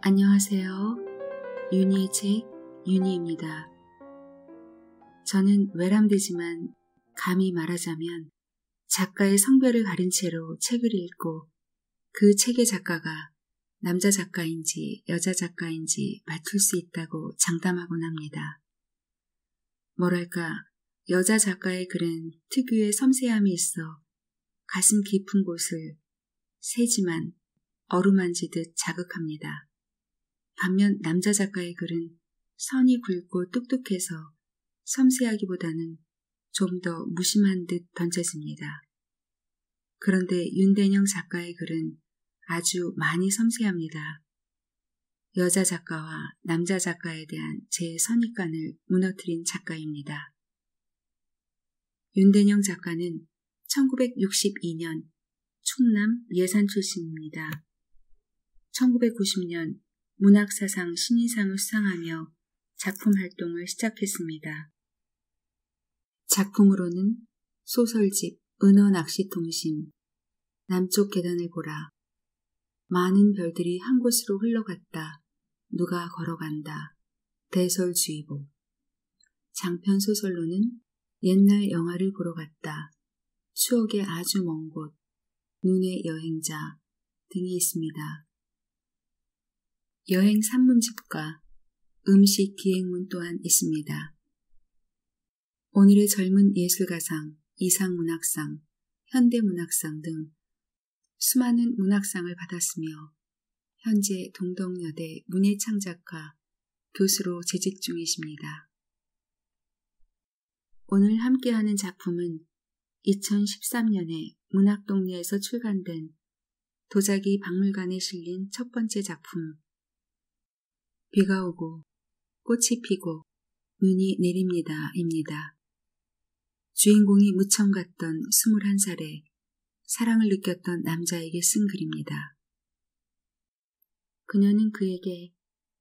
안녕하세요. 윤희의 책 윤희입니다. 저는 외람되지만 감히 말하자면 작가의 성별을 가린 채로 책을 읽고 그 책의 작가가 남자 작가인지 여자 작가인지 맞출 수 있다고 장담하곤 합니다. 뭐랄까, 여자 작가의 글은 특유의 섬세함이 있어 가슴 깊은 곳을 세지만 어루만지듯 자극합니다. 반면 남자 작가의 글은 선이 굵고 똑똑해서 섬세하기보다는 좀 더 무심한 듯 던져집니다. 그런데 윤대영 작가의 글은 아주 많이 섬세합니다. 여자 작가와 남자 작가에 대한 제 선입관을 무너뜨린 작가입니다. 윤대영 작가는 1962년 충남 예산 출신입니다. 1990년 문학사상 신인상을 수상하며 작품 활동을 시작했습니다. 작품으로는 소설집 은어낚시통신, 남쪽 계단을 보라, 많은 별들이 한 곳으로 흘러갔다, 누가 걸어간다, 대설주의보, 장편 소설로는 옛날 영화를 보러 갔다, 추억의 아주 먼 곳, 눈의 여행자 등이 있습니다. 여행 산문집과 음식 기행문 또한 있습니다. 오늘의 젊은 예술가상, 이상문학상, 현대문학상 등 수많은 문학상을 받았으며 현재 동덕여대 문예창작과 교수로 재직 중이십니다. 오늘 함께하는 작품은 2013년에 문학동네에서 출간된 도자기 박물관에 실린 첫 번째 작품 비가 오고 꽃이 피고 눈이 내립니다 입니다. 주인공이 무청 같던 21살에 사랑을 느꼈던 남자에게 쓴 글입니다. 그녀는 그에게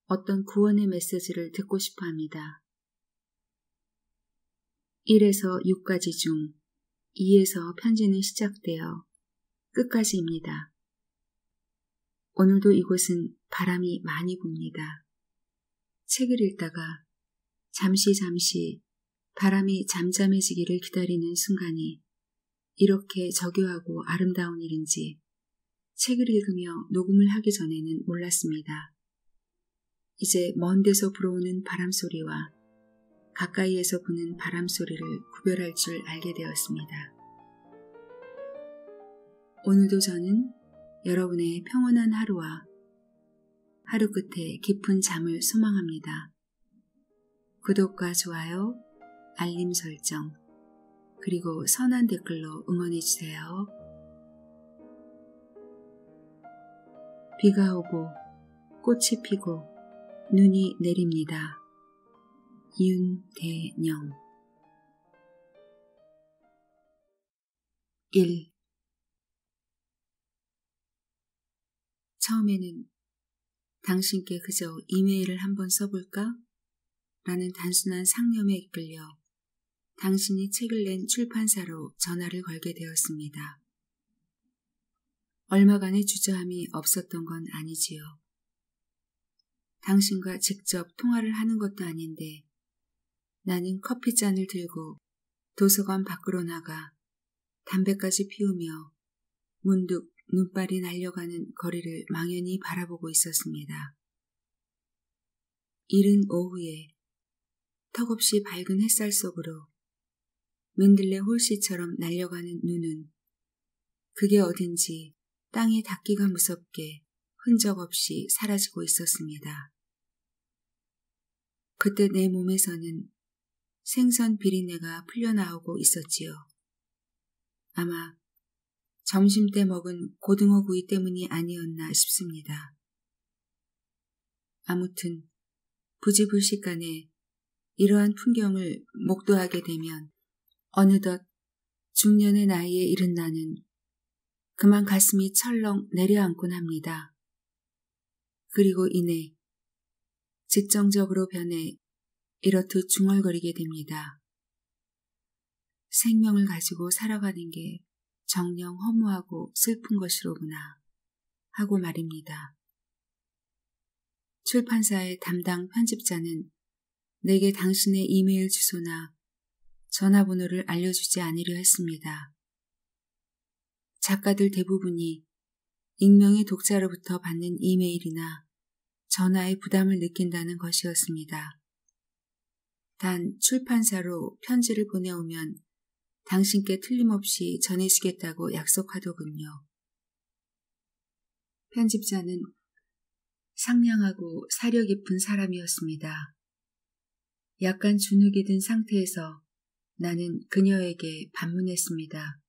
어떤 구원의 메시지를 듣고 싶어 합니다. 1에서 6까지 중 2에서 편지는 시작되어 끝까지입니다. 오늘도 이곳은 바람이 많이 붑니다. 책을 읽다가 잠시 바람이 잠잠해지기를 기다리는 순간이 이렇게 정교하고 아름다운 일인지 책을 읽으며 녹음을 하기 전에는 몰랐습니다. 이제 먼 데서 불어오는 바람소리와 가까이에서 부는 바람소리를 구별할 줄 알게 되었습니다. 오늘도 저는 여러분의 평온한 하루와 하루 끝에 깊은 잠을 소망합니다. 구독과 좋아요, 알림 설정, 그리고 선한 댓글로 응원해주세요. 비가 오고 꽃이 피고 눈이 내립니다. 윤대영 1. 처음에는 당신께 그저 이메일을 한번 써볼까? 라는 단순한 상념에 이끌려 당신이 책을 낸 출판사로 전화를 걸게 되었습니다. 얼마간의 주저함이 없었던 건 아니지요. 당신과 직접 통화를 하는 것도 아닌데 나는 커피잔을 들고 도서관 밖으로 나가 담배까지 피우며 문득 눈발이 날려가는 거리를 망연히 바라보고 있었습니다. 이른 오후에 턱없이 밝은 햇살 속으로 맨들레 홀씨처럼 날려가는 눈은 그게 어딘지 땅에 닿기가 무섭게 흔적 없이 사라지고 있었습니다. 그때 내 몸에서는 생선 비린내가 풀려나오고 있었지요. 아마 점심때 먹은 고등어 구이 때문이 아니었나 싶습니다. 아무튼 부지불식간에 이러한 풍경을 목도하게 되면 어느덧 중년의 나이에 이른 나는 그만 가슴이 철렁 내려앉곤 합니다. 그리고 이내 직정적으로 변해 이렇듯 중얼거리게 됩니다. 생명을 가지고 살아가는 게 정녕 허무하고 슬픈 것이로구나 하고 말입니다. 출판사의 담당 편집자는 내게 당신의 이메일 주소나 전화번호를 알려주지 않으려 했습니다. 작가들 대부분이 익명의 독자로부터 받는 이메일이나 전화에 부담을 느낀다는 것이었습니다. 단 출판사로 편지를 보내오면 당신께 틀림없이 전해주겠다고 약속하더군요. 편집자는 상냥하고 사려 깊은 사람이었습니다. 약간 주눅이 든 상태에서 나는 그녀에게 반문했습니다.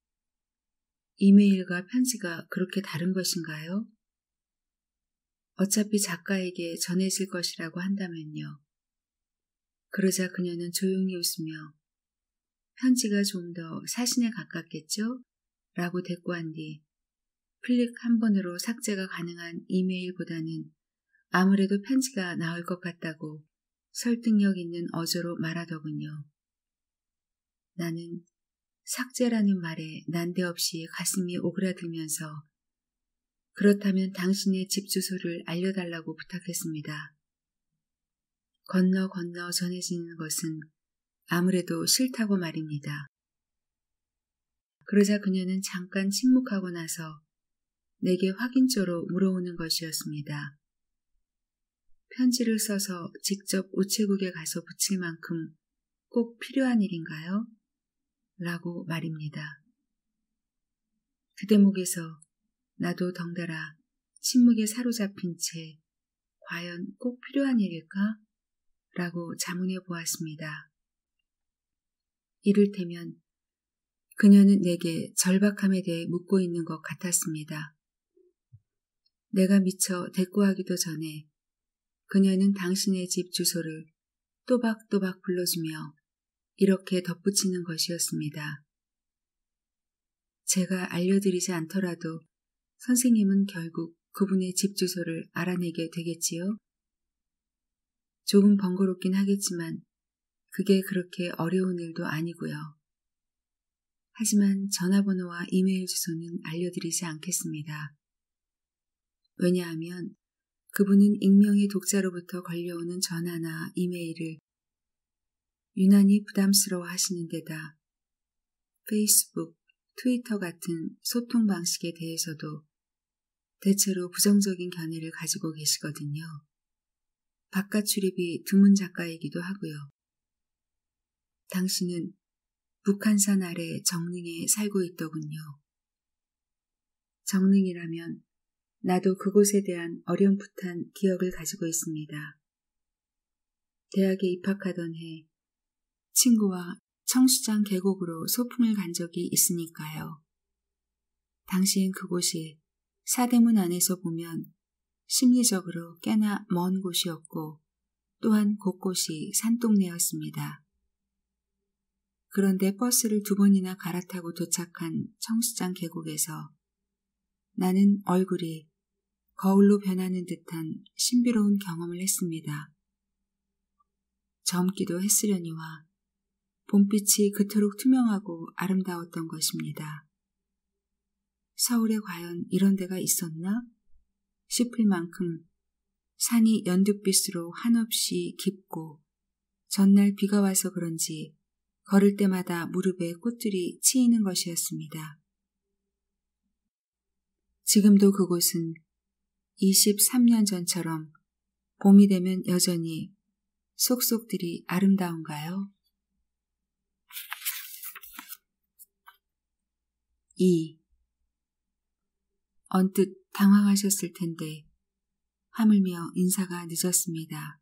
이메일과 편지가 그렇게 다른 것인가요? 어차피 작가에게 전해질 것이라고 한다면요. 그러자 그녀는 조용히 웃으며 편지가 좀 더 사신에 가깝겠죠? 라고 대꾸한 뒤 클릭 한 번으로 삭제가 가능한 이메일보다는 아무래도 편지가 나을 것 같다고 설득력 있는 어조로 말하더군요. 나는 삭제라는 말에 난데없이 가슴이 오그라들면서 그렇다면 당신의 집 주소를 알려달라고 부탁했습니다. 건너 전해지는 것은 아무래도 싫다고 말입니다. 그러자 그녀는 잠깐 침묵하고 나서 내게 확인조로 물어오는 것이었습니다. 편지를 써서 직접 우체국에 가서 붙일 만큼 꼭 필요한 일인가요? 라고 말입니다. 그 대목에서 나도 덩달아 침묵에 사로잡힌 채 과연 꼭 필요한 일일까? 라고 자문해 보았습니다. 이를테면 그녀는 내게 절박함에 대해 묻고 있는 것 같았습니다. 내가 미처 대꾸하기도 전에 그녀는 당신의 집 주소를 또박또박 불러주며 이렇게 덧붙이는 것이었습니다. 제가 알려드리지 않더라도 선생님은 결국 그분의 집 주소를 알아내게 되겠지요? 조금 번거롭긴 하겠지만 그게 그렇게 어려운 일도 아니고요. 하지만 전화번호와 이메일 주소는 알려드리지 않겠습니다. 왜냐하면 그분은 익명의 독자로부터 걸려오는 전화나 이메일을 유난히 부담스러워 하시는 데다 페이스북, 트위터 같은 소통 방식에 대해서도 대체로 부정적인 견해를 가지고 계시거든요. 바깥 출입이 드문 작가이기도 하고요. 당신은 북한산 아래 정릉에 살고 있더군요. 정릉이라면 나도 그곳에 대한 어렴풋한 기억을 가지고 있습니다. 대학에 입학하던 해 친구와 청수장 계곡으로 소풍을 간 적이 있으니까요. 당시엔 그곳이 사대문 안에서 보면 심리적으로 꽤나 먼 곳이었고 또한 곳곳이 산동네였습니다. 그런데 버스를 2번이나 갈아타고 도착한 청수장 계곡에서 나는 얼굴이 거울로 변하는 듯한 신비로운 경험을 했습니다. 젊기도 했으려니와 봄빛이 그토록 투명하고 아름다웠던 것입니다. 서울에 과연 이런 데가 있었나 싶을 만큼 산이 연두빛으로 한없이 깊고 전날 비가 와서 그런지 걸을 때마다 무릎에 꽃들이 치이는 것이었습니다. 지금도 그곳은 23년 전처럼 봄이 되면 여전히 속속들이 아름다운가요? 2. 언뜻 당황하셨을 텐데 하물며 인사가 늦었습니다.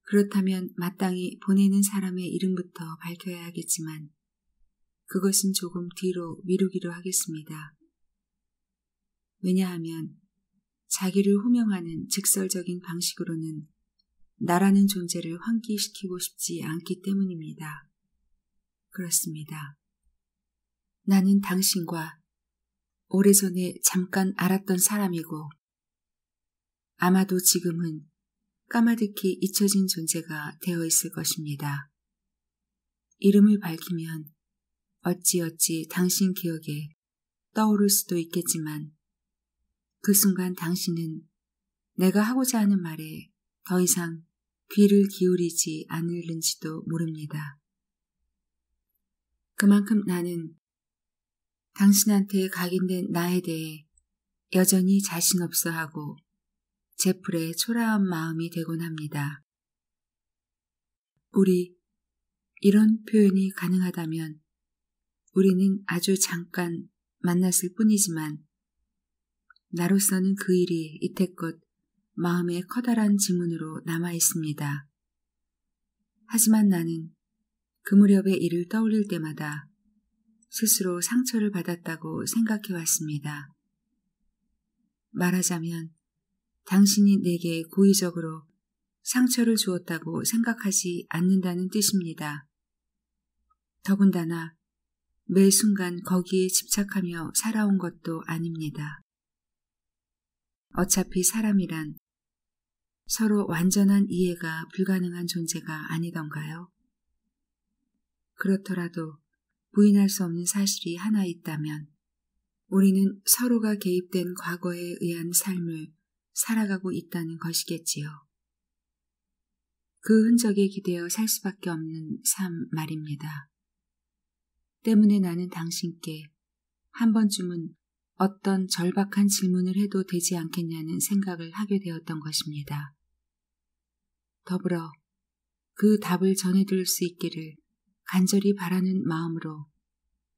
그렇다면 마땅히 보내는 사람의 이름부터 밝혀야 하겠지만 그것은 조금 뒤로 미루기로 하겠습니다. 왜냐하면 자기를 호명하는 직설적인 방식으로는 나라는 존재를 환기시키고 싶지 않기 때문입니다. 그렇습니다. 나는 당신과 오래전에 잠깐 알았던 사람이고 아마도 지금은 까마득히 잊혀진 존재가 되어 있을 것입니다. 이름을 밝히면 어찌어찌 당신 기억에 떠오를 수도 있겠지만 그 순간 당신은 내가 하고자 하는 말에 더 이상 귀를 기울이지 않을는지도 모릅니다. 그만큼 나는 당신한테 각인된 나에 대해 여전히 자신 없어 하고 제풀의 초라한 마음이 되곤 합니다. 이런 표현이 가능하다면 우리는 아주 잠깐 만났을 뿐이지만 나로서는 그 일이 이태껏 마음에 커다란 지문으로 남아 있습니다. 하지만 나는 그 무렵의 일을 떠올릴 때마다 스스로 상처를 받았다고 생각해 왔습니다. 말하자면 당신이 내게 고의적으로 상처를 주었다고 생각하지 않는다는 뜻입니다. 더군다나 매 순간 거기에 집착하며 살아온 것도 아닙니다. 어차피 사람이란 서로 완전한 이해가 불가능한 존재가 아니던가요? 그렇더라도 부인할 수 없는 사실이 하나 있다면 우리는 서로가 개입된 과거에 의한 삶을 살아가고 있다는 것이겠지요. 그 흔적에 기대어 살 수밖에 없는 삶 말입니다. 때문에 나는 당신께 한 번쯤은 어떤 절박한 질문을 해도 되지 않겠냐는 생각을 하게 되었던 것입니다. 더불어 그 답을 전해드릴 수 있기를 간절히 바라는 마음으로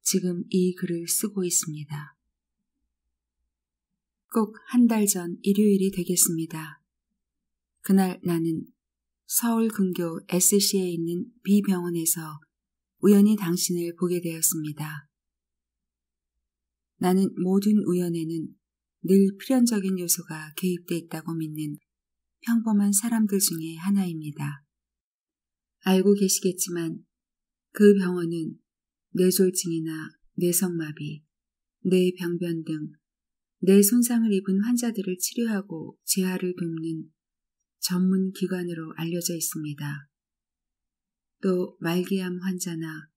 지금 이 글을 쓰고 있습니다. 꼭 한 달 전 일요일이 되겠습니다. 그날 나는 서울 근교 SC에 있는 B병원에서 우연히 당신을 보게 되었습니다. 나는 모든 우연에는 늘 필연적인 요소가 개입돼 있다고 믿는 평범한 사람들 중에 하나입니다. 알고 계시겠지만 그 병원은 뇌졸중이나 뇌성마비, 뇌병변 등 뇌 손상을 입은 환자들을 치료하고 재활을 돕는 전문 기관으로 알려져 있습니다. 또 말기암 환자나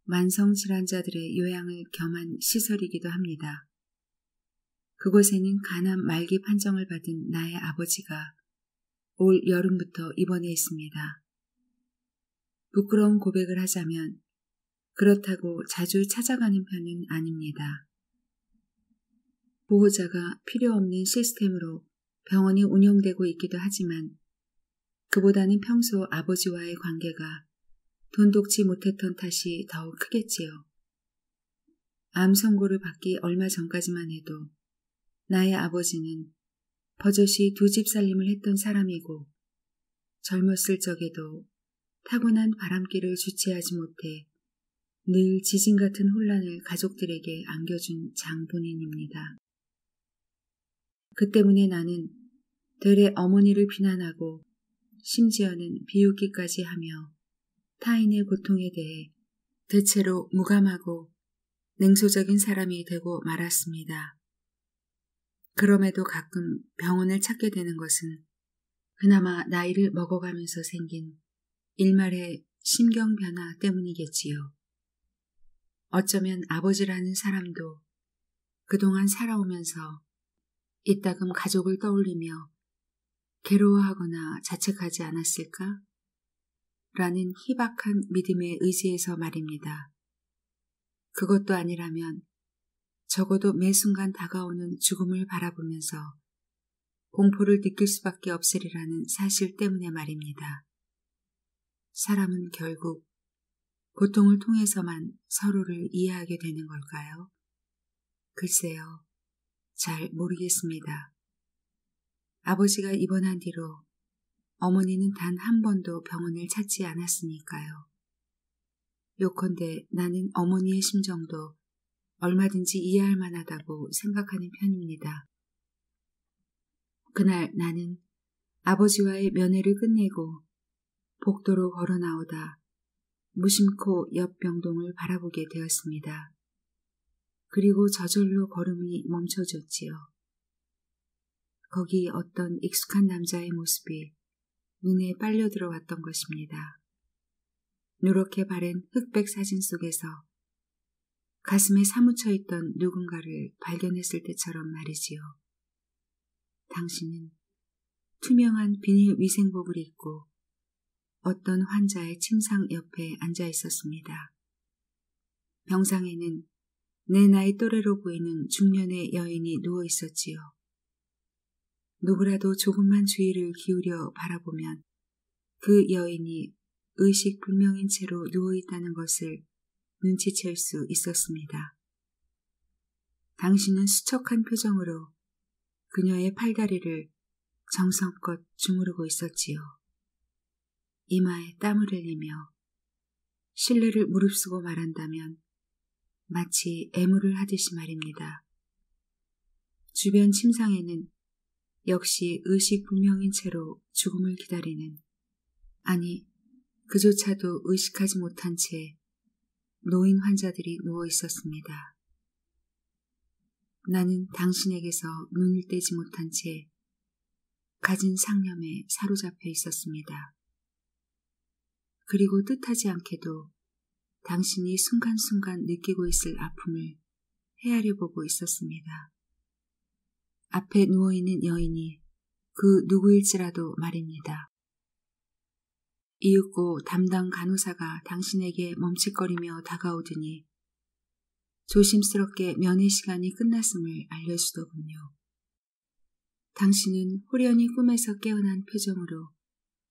만성질환자들의 요양을 겸한 시설이기도 합니다. 그곳에는 간암 말기 판정을 받은 나의 아버지가 올 여름부터 입원해 있습니다. 부끄러운 고백을 하자면 그렇다고 자주 찾아가는 편은 아닙니다. 보호자가 필요 없는 시스템으로 병원이 운영되고 있기도 하지만 그보다는 평소 아버지와의 관계가 돈독지 못했던 탓이 더욱 크겠지요. 암 선고를 받기 얼마 전까지만 해도 나의 아버지는 버젓이 두 집 살림을 했던 사람이고 젊었을 적에도 타고난 바람길을 주체하지 못해 늘 지진 같은 혼란을 가족들에게 안겨준 장본인입니다. 그 때문에 나는 되레 어머니를 비난하고 심지어는 비웃기까지 하며 타인의 고통에 대해 대체로 무감하고 냉소적인 사람이 되고 말았습니다. 그럼에도 가끔 병원을 찾게 되는 것은 그나마 나이를 먹어가면서 생긴 일말의 심경 변화 때문이겠지요. 어쩌면 아버지라는 사람도 그동안 살아오면서 이따금 가족을 떠올리며 괴로워하거나 자책하지 않았을까? 라는 희박한 믿음의 의지에서 말입니다. 그것도 아니라면 적어도 매 순간 다가오는 죽음을 바라보면서 공포를 느낄 수밖에 없으리라는 사실 때문에 말입니다. 사람은 결국 고통을 통해서만 서로를 이해하게 되는 걸까요? 글쎄요, 잘 모르겠습니다. 아버지가 입원한 뒤로 어머니는 단 한 번도 병원을 찾지 않았으니까요. 요컨대 나는 어머니의 심정도 얼마든지 이해할 만하다고 생각하는 편입니다. 그날 나는 아버지와의 면회를 끝내고 복도로 걸어 나오다 무심코 옆 병동을 바라보게 되었습니다. 그리고 저절로 걸음이 멈춰졌지요. 거기 어떤 익숙한 남자의 모습이 눈에 빨려 들어왔던 것입니다. 누렇게 바랜 흑백 사진 속에서 가슴에 사무쳐 있던 누군가를 발견했을 때처럼 말이지요. 당신은 투명한 비닐 위생복을 입고 어떤 환자의 침상 옆에 앉아 있었습니다. 병상에는 내 나이 또래로 보이는 중년의 여인이 누워 있었지요. 누구라도 조금만 주의를 기울여 바라보면 그 여인이 의식불명인 채로 누워 있다는 것을 눈치챌 수 있었습니다. 당신은 수척한 표정으로 그녀의 팔다리를 정성껏 주무르고 있었지요. 이마에 땀을 흘리며 실내를 무릅쓰고 말한다면 마치 애무를 하듯이 말입니다. 주변 침상에는 역시 의식불명인 채로 죽음을 기다리는, 아니 그조차도 의식하지 못한 채 노인 환자들이 누워 있었습니다. 나는 당신에게서 눈을 떼지 못한 채 가진 상념에 사로잡혀 있었습니다. 그리고 뜻하지 않게도 당신이 순간순간 느끼고 있을 아픔을 헤아려 보고 있었습니다. 앞에 누워있는 여인이 그 누구일지라도 말입니다. 이윽고 담당 간호사가 당신에게 멈칫거리며 다가오더니 조심스럽게 면회 시간이 끝났음을 알려주더군요. 당신은 호련히 꿈에서 깨어난 표정으로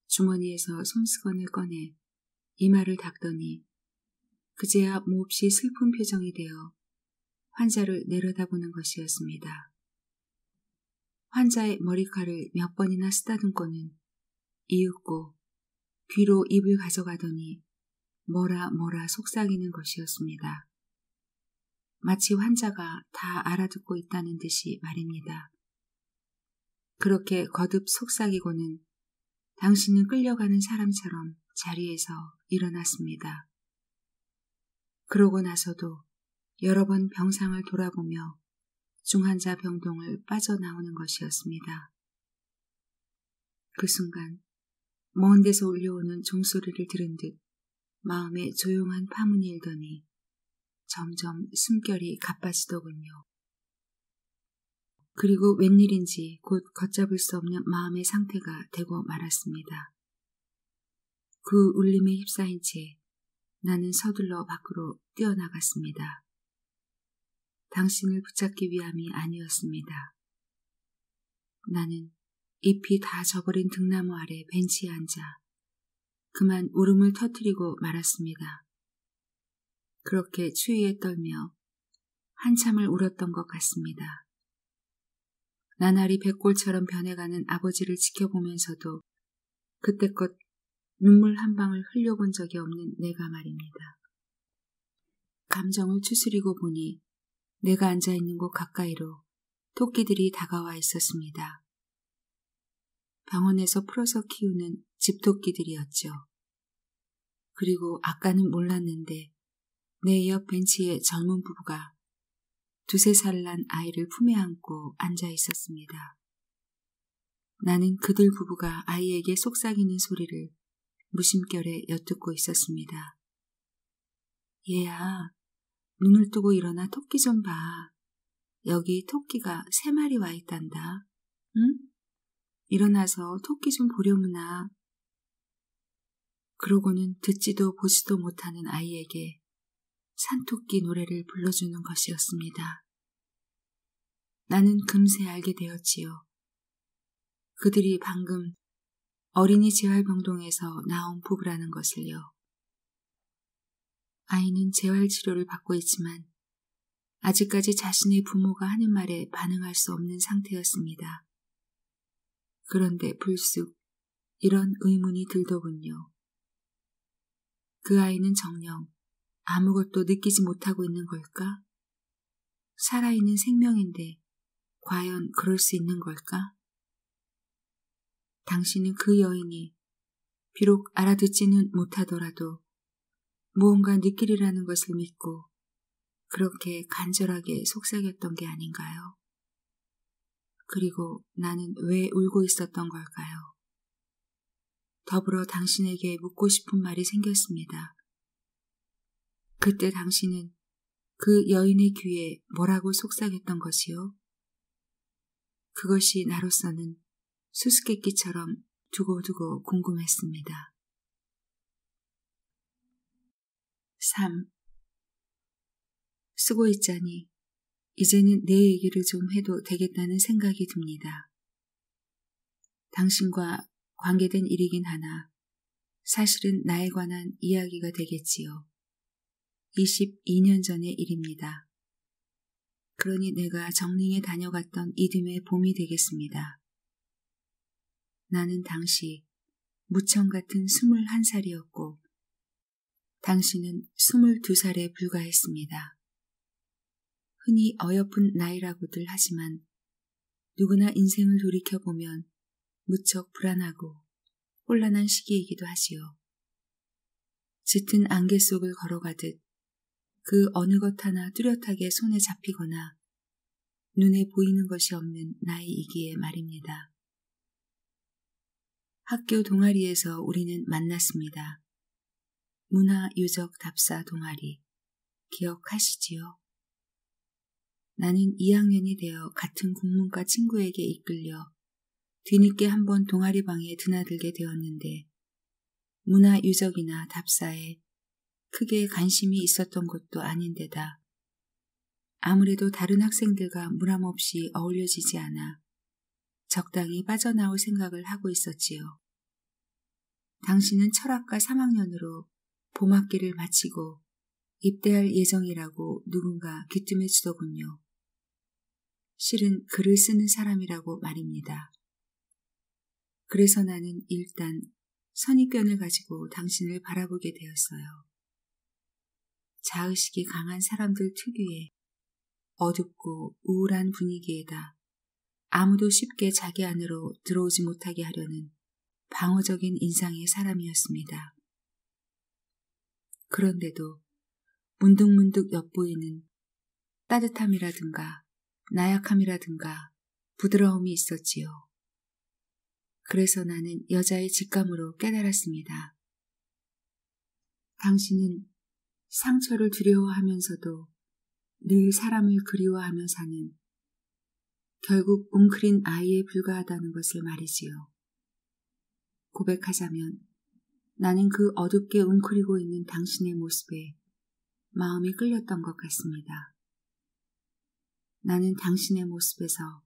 주머니에서 손수건을 꺼내 이마를 닦더니 그제야 몹시 슬픈 표정이 되어 환자를 내려다보는 것이었습니다. 환자의 머리칼을 몇 번이나 쓰다듬고는 이윽고 귀로 입을 가져가더니 뭐라 속삭이는 것이었습니다. 마치 환자가 다 알아듣고 있다는 듯이 말입니다. 그렇게 거듭 속삭이고는 당신은 끌려가는 사람처럼 자리에서 일어났습니다. 그러고 나서도 여러 번 병상을 돌아보며 중환자 병동을 빠져나오는 것이었습니다. 그 순간 먼 데서 울려오는 종소리를 들은 듯 마음에 조용한 파문이 일더니 점점 숨결이 가빠지더군요. 그리고 웬일인지 곧 걷잡을 수 없는 마음의 상태가 되고 말았습니다. 그 울림에 휩싸인 채 나는 서둘러 밖으로 뛰어나갔습니다. 당신을 붙잡기 위함이 아니었습니다. 나는 잎이 다 져버린 등나무 아래 벤치에 앉아 그만 울음을 터뜨리고 말았습니다. 그렇게 추위에 떨며 한참을 울었던 것 같습니다. 나날이 백골처럼 변해가는 아버지를 지켜보면서도 그때껏 눈물 한 방울 흘려본 적이 없는 내가 말입니다. 감정을 추스리고 보니 내가 앉아있는 곳 가까이로 토끼들이 다가와 있었습니다. 병원에서 풀어서 키우는 집토끼들이었죠. 그리고 아까는 몰랐는데 내 옆 벤치에 젊은 부부가 2~3살 난 아이를 품에 안고 앉아 있었습니다. 나는 그들 부부가 아이에게 속삭이는 소리를 무심결에 엿듣고 있었습니다. 얘야, 눈을 뜨고 일어나 토끼 좀 봐. 여기 토끼가 3마리 와 있단다. 응? 일어나서 토끼 좀 보려무나. 그러고는 듣지도 보지도 못하는 아이에게 산토끼 노래를 불러주는 것이었습니다. 나는 금세 알게 되었지요. 그들이 방금 어린이 재활병동에서 나온 부부라는 것을요. 아이는 재활치료를 받고 있지만 아직까지 자신의 부모가 하는 말에 반응할 수 없는 상태였습니다. 그런데 불쑥 이런 의문이 들더군요. 그 아이는 정녕 아무것도 느끼지 못하고 있는 걸까? 살아있는 생명인데 과연 그럴 수 있는 걸까? 당신은 그 여인이 비록 알아듣지는 못하더라도 무언가 느끼리라는 것을 믿고 그렇게 간절하게 속삭였던 게 아닌가요? 그리고 나는 왜 울고 있었던 걸까요? 더불어 당신에게 묻고 싶은 말이 생겼습니다. 그때 당신은 그 여인의 귀에 뭐라고 속삭였던 것이요? 그것이 나로서는 수수께끼처럼 두고두고 궁금했습니다. 3. 쓰고 있자니 이제는 내 얘기를 좀 해도 되겠다는 생각이 듭니다. 당신과 관계된 일이긴 하나 사실은 나에 관한 이야기가 되겠지요. 22년 전의 일입니다. 그러니 내가 정릉에 다녀갔던 이듬해 봄이 되겠습니다. 나는 당시 무청 같은 21살이었고 당신은 22살에 불과했습니다. 흔히 어여쁜 나이라고들 하지만 누구나 인생을 돌이켜보면 무척 불안하고 혼란한 시기이기도 하지요. 짙은 안개 속을 걸어가듯 그 어느 것 하나 뚜렷하게 손에 잡히거나 눈에 보이는 것이 없는 나이이기에 말입니다. 학교 동아리에서 우리는 만났습니다. 문화유적 답사 동아리, 기억하시지요? 나는 2학년이 되어 같은 국문과 친구에게 이끌려 뒤늦게 한번 동아리방에 드나들게 되었는데 문화유적이나 답사에 크게 관심이 있었던 것도 아닌데다 아무래도 다른 학생들과 무람없이 어울려지지 않아 적당히 빠져나올 생각을 하고 있었지요. 당신은 철학과 3학년으로 봄학기를 마치고 입대할 예정이라고 누군가 귀뜸해 주더군요. 실은 글을 쓰는 사람이라고 말입니다. 그래서 나는 일단 선입견을 가지고 당신을 바라보게 되었어요. 자의식이 강한 사람들 특유의 어둡고 우울한 분위기에다 아무도 쉽게 자기 안으로 들어오지 못하게 하려는 방어적인 인상의 사람이었습니다. 그런데도 문득문득 엿보이는 따뜻함이라든가 나약함이라든가 부드러움이 있었지요. 그래서 나는 여자의 직감으로 깨달았습니다. 당신은 상처를 두려워하면서도 늘 사람을 그리워하며 사는 결국 웅크린 아이에 불과하다는 것을 말이지요. 고백하자면 나는 그 어둡게 웅크리고 있는 당신의 모습에 마음이 끌렸던 것 같습니다. 나는 당신의 모습에서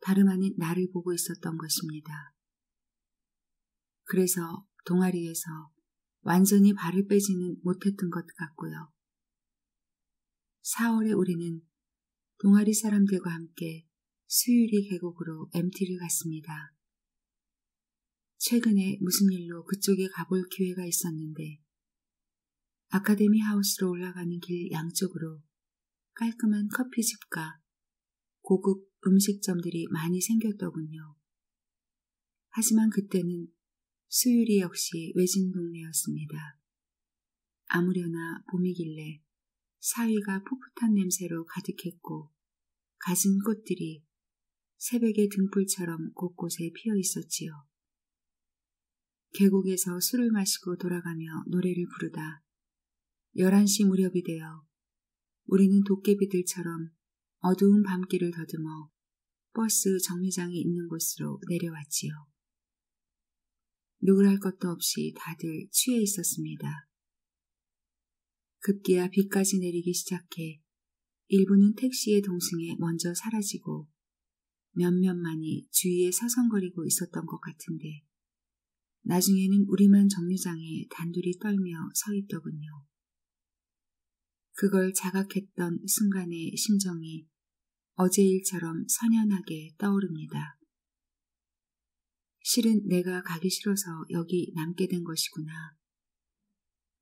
다름 아닌 나를 보고 있었던 것입니다. 그래서 동아리에서 완전히 발을 빼지는 못했던 것 같고요. 4월에 우리는 동아리 사람들과 함께 수유리 계곡으로 MT를 갔습니다. 최근에 무슨 일로 그쪽에 가볼 기회가 있었는데 아카데미 하우스로 올라가는 길 양쪽으로 깔끔한 커피집과 고급 음식점들이 많이 생겼더군요. 하지만 그때는 수유리 역시 외진 동네였습니다. 아무려나 봄이길래 사위가 풋풋한 냄새로 가득했고 가진 꽃들이 새벽의 등불처럼 곳곳에 피어 있었지요. 계곡에서 술을 마시고 돌아가며 노래를 부르다 11시 무렵이 되어 우리는 도깨비들처럼 어두운 밤길을 더듬어 버스 정류장이 있는 곳으로 내려왔지요. 누굴 것도 없이 다들 취해 있었습니다. 급기야 비까지 내리기 시작해 일부는 택시의 동승에 먼저 사라지고 몇몇만이 주위에 서성거리고 있었던 것 같은데 나중에는 우리만 정류장에 단둘이 떨며 서 있더군요. 그걸 자각했던 순간의 심정이 어제 일처럼 선연하게 떠오릅니다. 실은 내가 가기 싫어서 여기 남게 된 것이구나.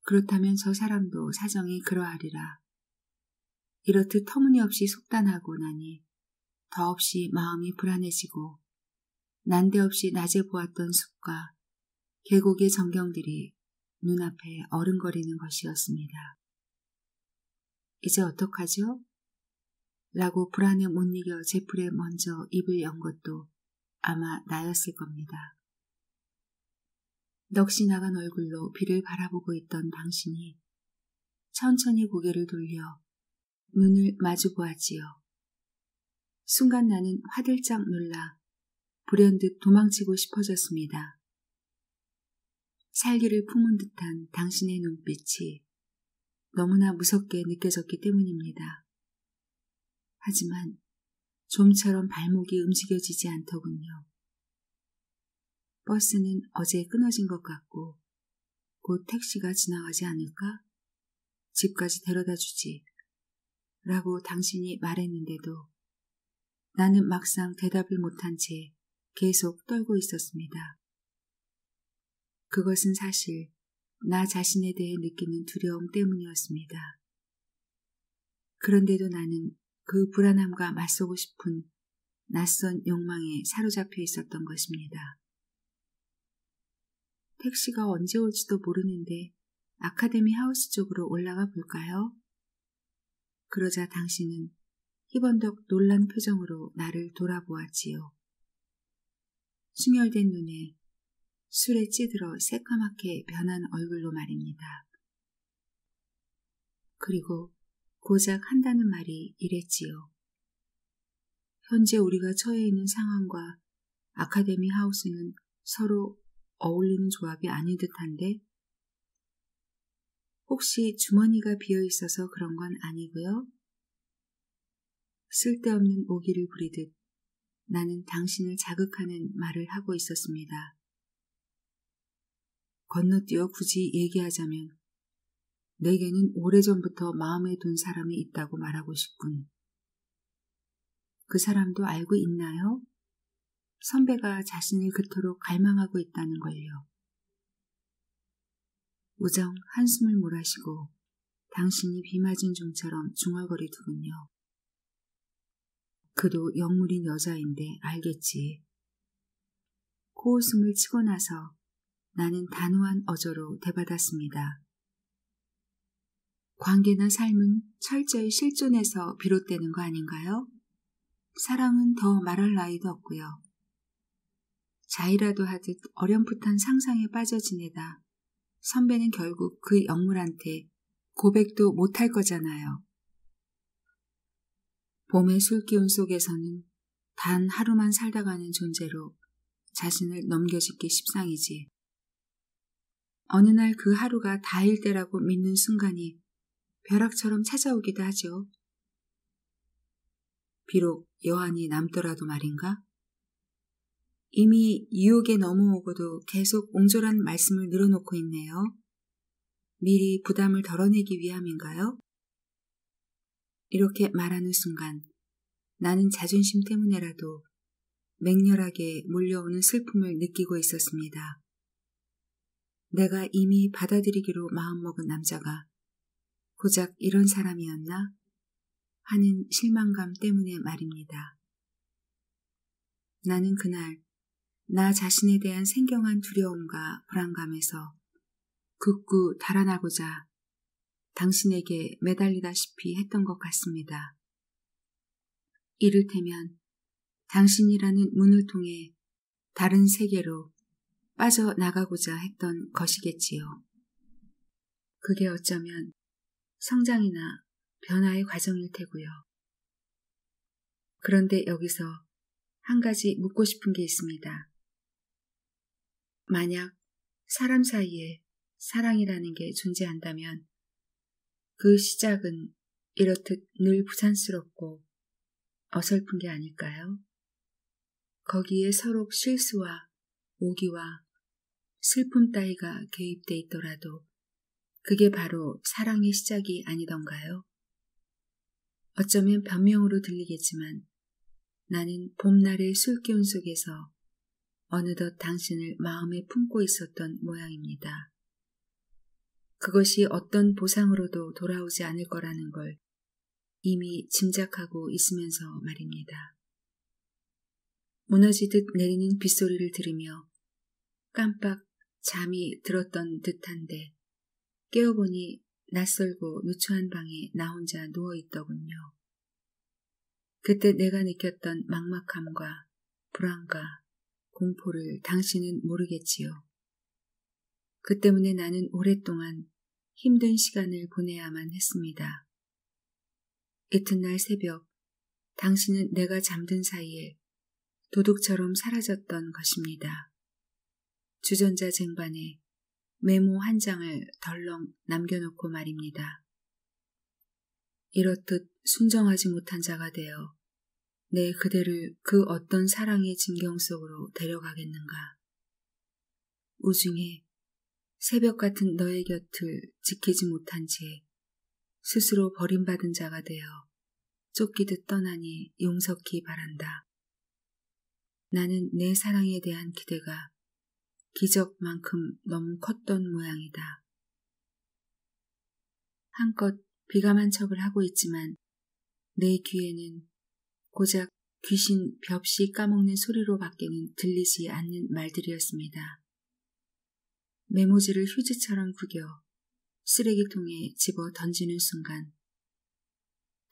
그렇다면 저 사람도 사정이 그러하리라. 이렇듯 터무니없이 속단하고 나니 더없이 마음이 불안해지고 난데없이 낮에 보았던 숲과 계곡의 전경들이 눈앞에 어른거리는 것이었습니다. 이제 어떡하죠? 라고 불안에 못 이겨 제풀에 먼저 입을 연 것도 아마 나였을 겁니다. 넋이 나간 얼굴로 비를 바라보고 있던 당신이 천천히 고개를 돌려 눈을 마주 보았지요. 순간 나는 화들짝 놀라 불현듯 도망치고 싶어졌습니다. 살기를 품은 듯한 당신의 눈빛이 너무나 무섭게 느껴졌기 때문입니다. 하지만 좀처럼 발목이 움직여지지 않더군요. 버스는 어제 끊어진 것 같고 곧 택시가 지나가지 않을까? 집까지 데려다 주지. 라고 당신이 말했는데도 나는 막상 대답을 못한 채 계속 떨고 있었습니다. 그것은 사실 나 자신에 대해 느끼는 두려움 때문이었습니다. 그런데도 나는 그 불안함과 맞서고 싶은 낯선 욕망에 사로잡혀 있었던 것입니다. 택시가 언제 올지도 모르는데 아카데미 하우스 쪽으로 올라가 볼까요? 그러자 당신은 희번덕 놀란 표정으로 나를 돌아보았지요. 충혈된 눈에 술에 찌들어 새까맣게 변한 얼굴로 말입니다. 그리고 고작 한다는 말이 이랬지요. 현재 우리가 처해 있는 상황과 아카데미 하우스는 서로 어울리는 조합이 아닌 듯한데 혹시 주머니가 비어 있어서 그런 건 아니고요? 쓸데없는 오기를 부리듯 나는 당신을 자극하는 말을 하고 있었습니다. 건너뛰어 굳이 얘기하자면 내게는 오래전부터 마음에 둔 사람이 있다고 말하고 싶군. 그 사람도 알고 있나요? 선배가 자신을 그토록 갈망하고 있다는 걸요. 우정 한숨을 몰아쉬고 당신이 비 맞은 종처럼 중얼거리더군요. 그도 영물인 여자인데 알겠지. 코웃음을 치고 나서 나는 단호한 어조로 대받았습니다. 관계나 삶은 철저히 실존에서 비롯되는 거 아닌가요? 사랑은 더 말할 나위도 없고요. 자이라도 하듯 어렴풋한 상상에 빠져 지내다 선배는 결국 그 영물한테 고백도 못할 거잖아요. 봄의 술기운 속에서는 단 하루만 살다가는 존재로 자신을 넘겨짓기 십상이지. 어느 날 그 하루가 다일 때라고 믿는 순간이 벼락처럼 찾아오기도 하죠. 비록 여한이 남더라도 말인가? 이미 유혹에 넘어오고도 계속 옹졸한 말씀을 늘어놓고 있네요. 미리 부담을 덜어내기 위함인가요? 이렇게 말하는 순간 나는 자존심 때문에라도 맹렬하게 몰려오는 슬픔을 느끼고 있었습니다. 내가 이미 받아들이기로 마음먹은 남자가 고작 이런 사람이었나? 하는 실망감 때문에 말입니다. 나는 그날 나 자신에 대한 생경한 두려움과 불안감에서 굳고 달아나고자 당신에게 매달리다시피 했던 것 같습니다. 이를테면 당신이라는 문을 통해 다른 세계로 빠져나가고자 했던 것이겠지요. 그게 어쩌면 성장이나 변화의 과정일 테고요. 그런데 여기서 한 가지 묻고 싶은 게 있습니다. 만약 사람 사이에 사랑이라는 게 존재한다면 그 시작은 이렇듯 늘 부산스럽고 어설픈 게 아닐까요? 거기에 서로 실수와 오기와 슬픔 따위가 개입돼 있더라도 그게 바로 사랑의 시작이 아니던가요? 어쩌면 변명으로 들리겠지만 나는 봄날의 술기운 속에서 어느덧 당신을 마음에 품고 있었던 모양입니다. 그것이 어떤 보상으로도 돌아오지 않을 거라는 걸 이미 짐작하고 있으면서 말입니다. 무너지듯 내리는 빗소리를 들으며 깜빡 잠이 들었던 듯한데 깨어보니 낯설고 누추한 방에 나 혼자 누워있더군요. 그때 내가 느꼈던 막막함과 불안과 공포를 당신은 모르겠지요. 그 때문에 나는 오랫동안 힘든 시간을 보내야만 했습니다. 이튿날 새벽 당신은 내가 잠든 사이에 도둑처럼 사라졌던 것입니다. 주전자 쟁반에 메모 한 장을 덜렁 남겨놓고 말입니다. 이렇듯 순정하지 못한 자가 되어 내 그대를 그 어떤 사랑의 진경 속으로 데려가겠는가. 우중에 새벽 같은 너의 곁을 지키지 못한 채 스스로 버림받은 자가 되어 쫓기듯 떠나니 용서키 바란다. 나는 내 사랑에 대한 기대가 기적만큼 너무 컸던 모양이다. 한껏 비감한 척을 하고 있지만 내 귀에는 고작 귀신 벽시 까먹는 소리로 밖에는 들리지 않는 말들이었습니다. 메모지를 휴지처럼 구겨 쓰레기통에 집어 던지는 순간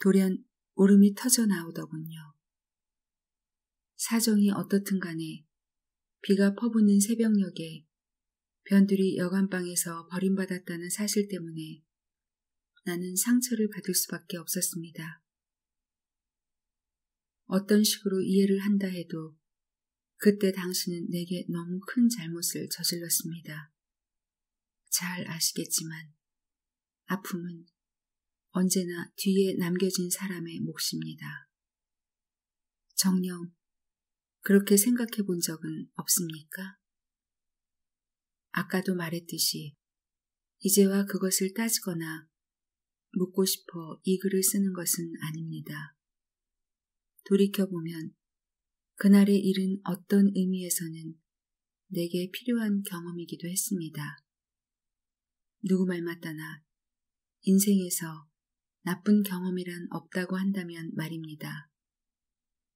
돌연 울음이 터져 나오더군요. 사정이 어떻든 간에 비가 퍼부는 새벽녘에 변두리 여관방에서 버림받았다는 사실 때문에 나는 상처를 받을 수밖에 없었습니다. 어떤 식으로 이해를 한다 해도 그때 당신은 내게 너무 큰 잘못을 저질렀습니다. 잘 아시겠지만 아픔은 언제나 뒤에 남겨진 사람의 몫입니다. 정녕 그렇게 생각해 본 적은 없습니까? 아까도 말했듯이 이제와 그것을 따지거나 묻고 싶어 이 글을 쓰는 것은 아닙니다. 돌이켜보면 그날의 일은 어떤 의미에서는 내게 필요한 경험이기도 했습니다. 누구 말 맞다나 인생에서 나쁜 경험이란 없다고 한다면 말입니다.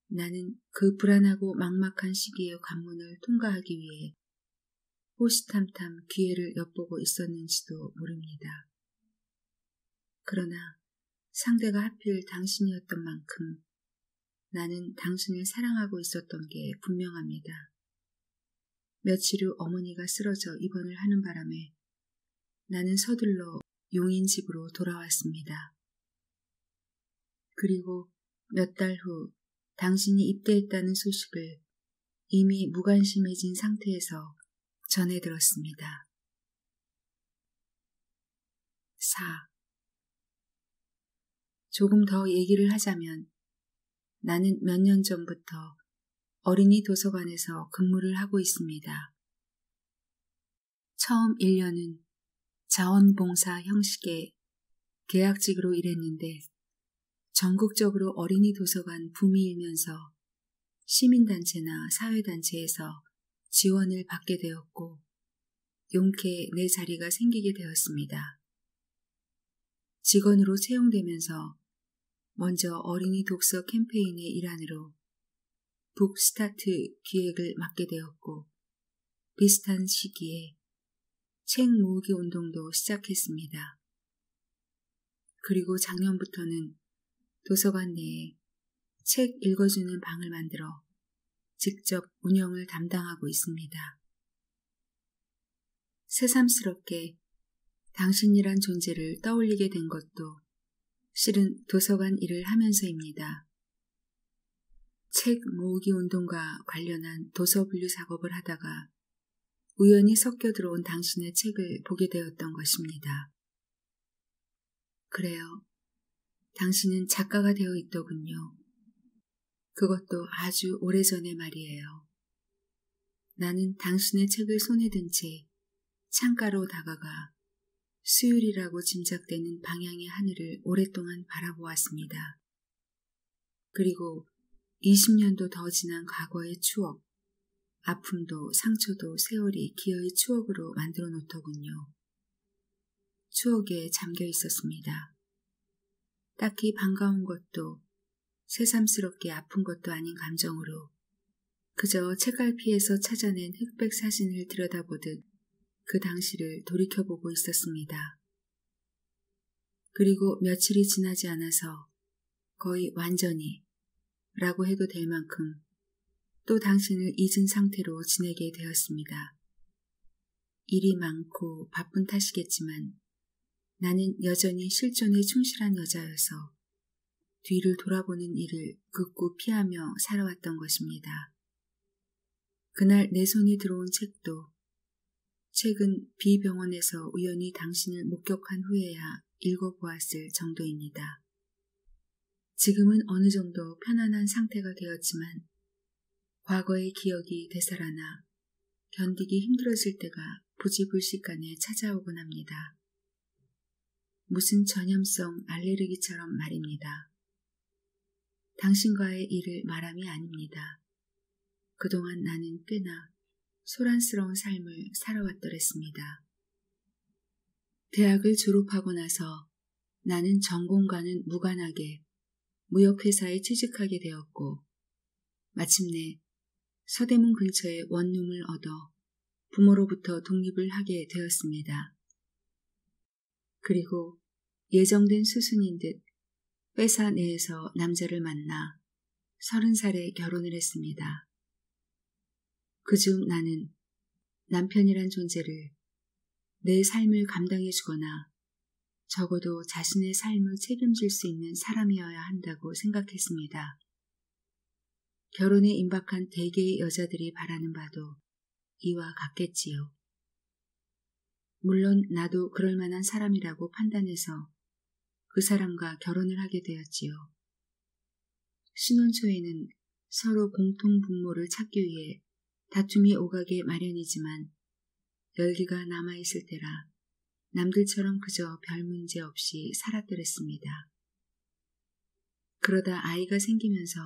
나는 그 불안하고 막막한 시기의 관문을 통과하기 위해 호시탐탐 기회를 엿보고 있었는지도 모릅니다. 그러나 상대가 하필 당신이었던 만큼 나는 당신을 사랑하고 있었던 게 분명합니다. 며칠 후 어머니가 쓰러져 입원을 하는 바람에 나는 서둘러 용인 집으로 돌아왔습니다. 그리고 몇 달 후 당신이 입대했다는 소식을 이미 무관심해진 상태에서 전해 들었습니다. 4. 조금 더 얘기를 하자면 나는 몇 년 전부터 어린이 도서관에서 근무를 하고 있습니다. 처음 1년은 자원봉사 형식의 계약직으로 일했는데 전국적으로 어린이 도서관 붐이 일면서 시민단체나 사회단체에서 지원을 받게 되었고 용케 내 자리가 생기게 되었습니다. 직원으로 채용되면서 먼저 어린이 독서 캠페인의 일환으로 북스타트 기획을 맡게 되었고 비슷한 시기에 책 모으기 운동도 시작했습니다. 그리고 작년부터는 도서관 내에 책 읽어주는 방을 만들어 직접 운영을 담당하고 있습니다. 새삼스럽게 당신이란 존재를 떠올리게 된 것도 실은 도서관 일을 하면서입니다. 책 모으기 운동과 관련한 도서 분류 작업을 하다가 우연히 섞여 들어온 당신의 책을 보게 되었던 것입니다. 그래요. 당신은 작가가 되어 있더군요. 그것도 아주 오래전의 말이에요. 나는 당신의 책을 손에 든 채 창가로 다가가 수율이라고 짐작되는 방향의 하늘을 오랫동안 바라보았습니다. 그리고 20년도 더 지난 과거의 추억, 아픔도 상처도 세월이 기어이 추억으로 만들어 놓더군요. 추억에 잠겨 있었습니다. 딱히 반가운 것도 새삼스럽게 아픈 것도 아닌 감정으로 그저 책갈피에서 찾아낸 흑백 사진을 들여다보듯 그 당시를 돌이켜보고 있었습니다. 그리고 며칠이 지나지 않아서 거의 완전히 라고 해도 될 만큼 또 당신을 잊은 상태로 지내게 되었습니다. 일이 많고 바쁜 탓이겠지만 나는 여전히 실존에 충실한 여자여서 뒤를 돌아보는 일을 극구 피하며 살아왔던 것입니다. 그날 내 손에 들어온 책도 최근 B병원에서 우연히 당신을 목격한 후에야 읽어보았을 정도입니다. 지금은 어느 정도 편안한 상태가 되었지만 과거의 기억이 되살아나 견디기 힘들어질 때가 부지불식간에 찾아오곤 합니다. 무슨 전염성 알레르기처럼 말입니다. 당신과의 일을 말함이 아닙니다. 그동안 나는 꽤나 소란스러운 삶을 살아왔더랬습니다. 대학을 졸업하고 나서 나는 전공과는 무관하게 무역회사에 취직하게 되었고 마침내 서대문 근처에 원룸을 얻어 부모로부터 독립을 하게 되었습니다. 그리고 예정된 수순인 듯 회사 내에서 남자를 만나 30살에 결혼을 했습니다. 그중 나는 남편이란 존재를 내 삶을 감당해주거나 적어도 자신의 삶을 책임질 수 있는 사람이어야 한다고 생각했습니다. 결혼에 임박한 대개의 여자들이 바라는 바도 이와 같겠지요. 물론 나도 그럴 만한 사람이라고 판단해서 그 사람과 결혼을 하게 되었지요. 신혼 초에는 서로 공통 분모를 찾기 위해 다툼이 오가게 마련이지만 열기가 남아있을 때라 남들처럼 그저 별 문제 없이 살았더랬습니다. 그러다 아이가 생기면서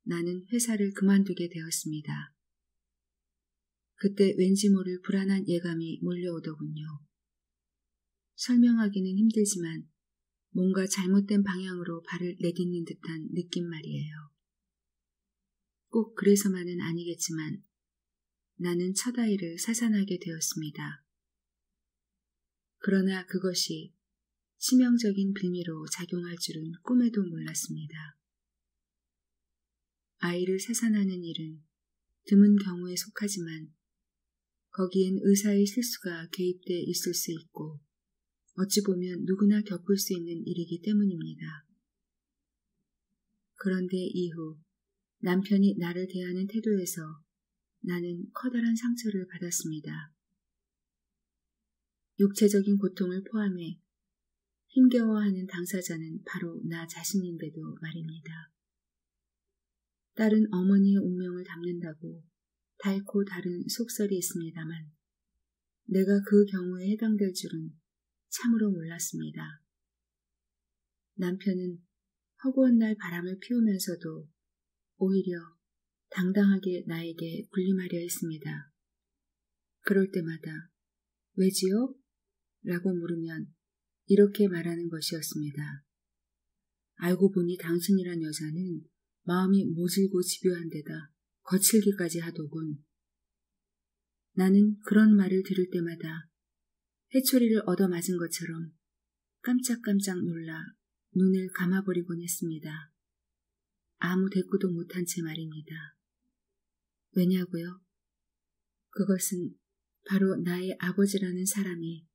나는 회사를 그만두게 되었습니다. 그때 왠지 모를 불안한 예감이 몰려오더군요. 설명하기는 힘들지만 뭔가 잘못된 방향으로 발을 내딛는 듯한 느낌 말이에요. 꼭 그래서만은 아니겠지만 나는 첫 아이를 사산하게 되었습니다. 그러나 그것이 치명적인 빌미로 작용할 줄은 꿈에도 몰랐습니다. 아이를 사산하는 일은 드문 경우에 속하지만 거기엔 의사의 실수가 개입돼 있을 수 있고 어찌 보면 누구나 겪을 수 있는 일이기 때문입니다. 그런데 이후 남편이 나를 대하는 태도에서 나는 커다란 상처를 받았습니다. 육체적인 고통을 포함해 힘겨워하는 당사자는 바로 나 자신인데도 말입니다. 딸은 어머니의 운명을 담는다고 달고 다른 속설이 있습니다만 내가 그 경우에 해당될 줄은 참으로 몰랐습니다. 남편은 허구한 날 바람을 피우면서도 오히려 당당하게 나에게 군림하려 했습니다. 그럴 때마다 왜지요? 라고 물으면 이렇게 말하는 것이었습니다. 알고 보니 당신이란 여자는 마음이 모질고 집요한 데다 거칠기까지 하더군. 나는 그런 말을 들을 때마다 회초리를 얻어맞은 것처럼 깜짝깜짝 놀라 눈을 감아버리곤 했습니다. 아무 대꾸도 못한 채 말입니다. 왜냐고요? 그것은 바로 나의 아버지라는 사람이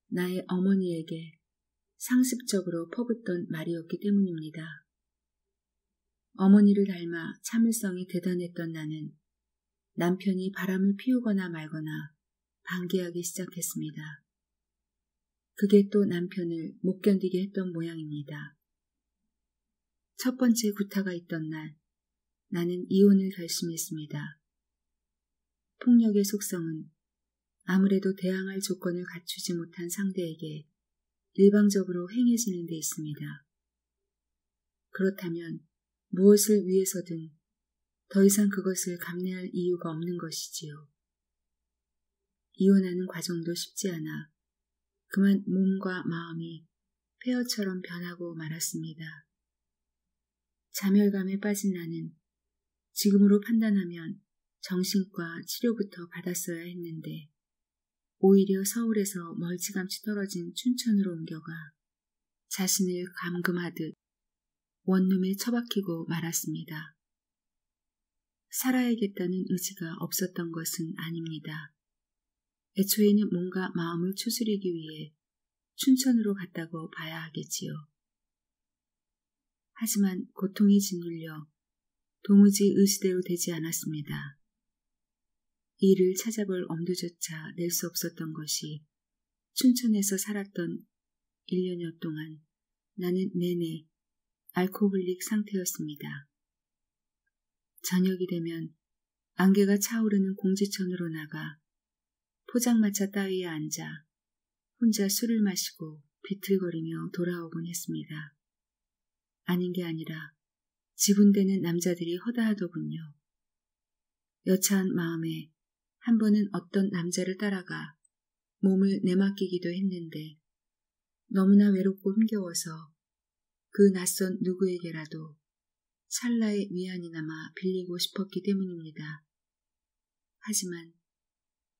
나의 어머니에게 상습적으로 퍼붓던 말이었기 때문입니다. 어머니를 닮아 참을성이 대단했던 나는 남편이 바람을 피우거나 말거나 반기하기 시작했습니다. 그게 또 남편을 못 견디게 했던 모양입니다. 첫 번째 구타가 있던 날 나는 이혼을 결심했습니다. 폭력의 속성은 아무래도 대항할 조건을 갖추지 못한 상대에게 일방적으로 행해지는 데 있습니다. 그렇다면 무엇을 위해서든 더 이상 그것을 감내할 이유가 없는 것이지요. 이혼하는 과정도 쉽지 않아 그만 몸과 마음이 폐허처럼 변하고 말았습니다. 자멸감에 빠진 나는 지금으로 판단하면 정신과 치료부터 받았어야 했는데 오히려 서울에서 멀찌감치 떨어진 춘천으로 옮겨가 자신을 감금하듯 원룸에 처박히고 말았습니다. 살아야겠다는 의지가 없었던 것은 아닙니다. 애초에는 뭔가 마음을 추스리기 위해 춘천으로 갔다고 봐야 하겠지요. 하지만 고통에 짓눌려 도무지 의지대로 되지 않았습니다. 이를 찾아볼 엄두조차 낼 수 없었던 것이 춘천에서 살았던 1년여 동안 나는 내내 알코올릭 상태였습니다. 저녁이 되면 안개가 차오르는 공지천으로 나가 포장마차 따위에 앉아 혼자 술을 마시고 비틀거리며 돌아오곤 했습니다. 아닌 게 아니라 지분되는 남자들이 허다하더군요. 여차한 마음에 한 번은 어떤 남자를 따라가 몸을 내맡기기도 했는데 너무나 외롭고 힘겨워서 그 낯선 누구에게라도 찰나의 위안이나마 빌리고 싶었기 때문입니다. 하지만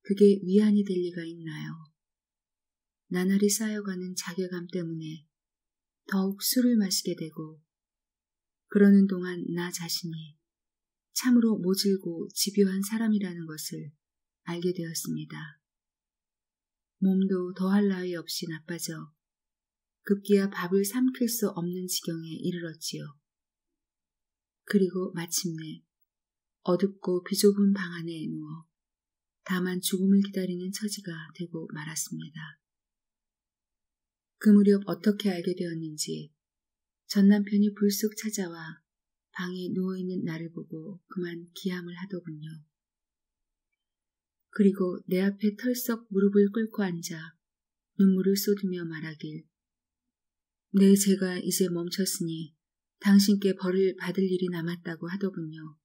그게 위안이 될 리가 있나요? 나날이 쌓여가는 자괴감 때문에 더욱 술을 마시게 되고 그러는 동안 나 자신이 참으로 모질고 집요한 사람이라는 것을 알게 되었습니다. 몸도 더할 나위 없이 나빠져 급기야 밥을 삼킬 수 없는 지경에 이르렀지요. 그리고 마침내 어둡고 비좁은 방 안에 누워 다만 죽음을 기다리는 처지가 되고 말았습니다. 그 무렵 어떻게 알게 되었는지 전 남편이 불쑥 찾아와 방에 누워있는 나를 보고 그만 기함을 하더군요. 그리고 내 앞에 털썩 무릎을 꿇고 앉아 눈물을 쏟으며 말하길, 내 죄가 이제 멈췄으니 당신께 벌을 받을 일이 남았다고 하더군요.